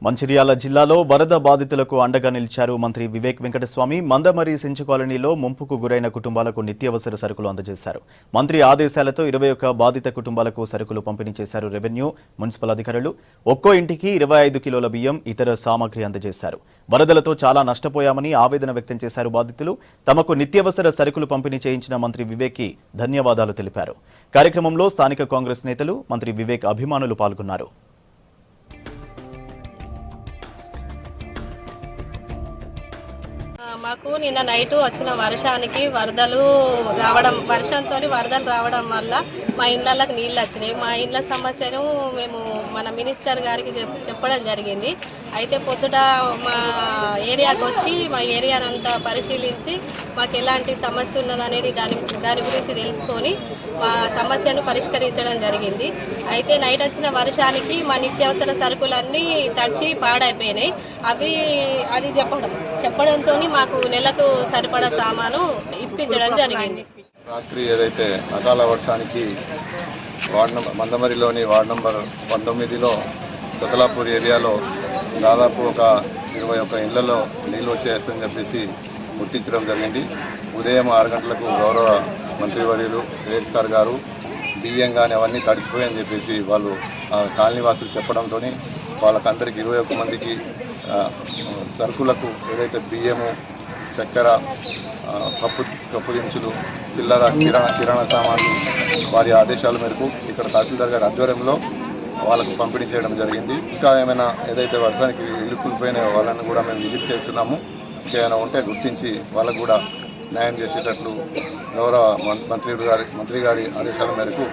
మంచిర్యాల జిల్లాలో వరద బాధితులకు అండగా నిలిచారు మంత్రి వివేక్ వెంకటస్వామి. మందమరి సెంచు కాలనీలో ముంపుకు గురైన కుటుంబాలకు నిత్యావసర సరుకులు అందజేశారు. మంత్రి ఆదేశాలతో 21 బాధిత కుటుంబాలకు సరుకులు పంపిణీ చేశారు. రెవెన్యూ, మున్సిపల్ అధికారులు ఒక్కో ఇంటికి 25 కిలోల బియ్యం, ఇతర సామాగ్రి అందజేశారు. వరదలతో చాలా నష్టపోయామని ఆవేదన వ్యక్తం చేశారు బాధితులు. తమకు నిత్యావసర సరుకులు పంపిణీ చేయించిన మంత్రి వివేక్కి ధన్యవాదాలు తెలిపారు. కార్యక్రమంలో స్థానిక కాంగ్రెస్ నేతలు, మంత్రి వివేక్ అభిమానులు పాల్గొన్నారు. మాకు నిన్న నైట్ వచ్చిన వర్షానికి వర్షంతో వరదలు రావడం వల్ల మా ఇళ్ళకి నీళ్ళు వచ్చినాయి. మా ఇళ్ళ సమస్యను మేము మన మినిస్టర్ గారికి చెప్పడం జరిగింది. అయితే పొద్దుట మా ఏరియాకి వచ్చి మా ఏరియానంతా పరిశీలించి మాకు ఎలాంటి సమస్య ఉన్నదనేది దాని గురించి తెలుసుకొని మా సమస్యను పరిష్కరించడం జరిగింది. అయితే నైట్ వచ్చిన వర్షానికి మా నిత్యావసర సరుకులన్నీ తడిచి పాడైపోయినాయి. అది చెప్పడంతో మాకు నెలకు సరిపడా సామాను ఇప్పించడం జరిగింది. రాత్రి ఏదైతే అకాల వర్షానికి మందమరిలోని వార్డు నంబర్ 19లో సతలాపూర్ ఏరియాలో దాదాపు ఒక 21 ఇళ్లలో నీళ్ళు వచ్చేస్తని చెప్పేసి గుర్తించడం జరిగింది. ఉదయం 6 గంటలకు గౌరవ మంత్రివర్యులు వివేక్ సార్ గారు బియ్యం కానీ అవన్నీ తడిచిపోయాయని చెప్పేసి వాళ్ళు కాలనీవాసులు చెప్పడంతో వాళ్ళకందరికి 21 మందికి సరుకులకు ఏదైతే బియ్యము, చక్కెర, పప్పు దినుసులు, చిల్లర, కిరాణా సామాన్లు వారి ఆదేశాల మేరకు ఇక్కడ తహసీల్దార్ గారి ఆధ్వర్యంలో వాళ్ళకు పంపిణీ చేయడం జరిగింది. ఇంకా ఏమైనా ఏదైతే వర్షానికి ఇల్లు కూలిపోయిన వాళ్ళని కూడా మేము విజిట్ చేస్తున్నాము. ఇంకేమైనా ఉంటే గుర్తించి వాళ్ళకు కూడా న్యాయం చేసేటట్లు గౌరవ మంత్రి గారి ఆదేశాల మేరకు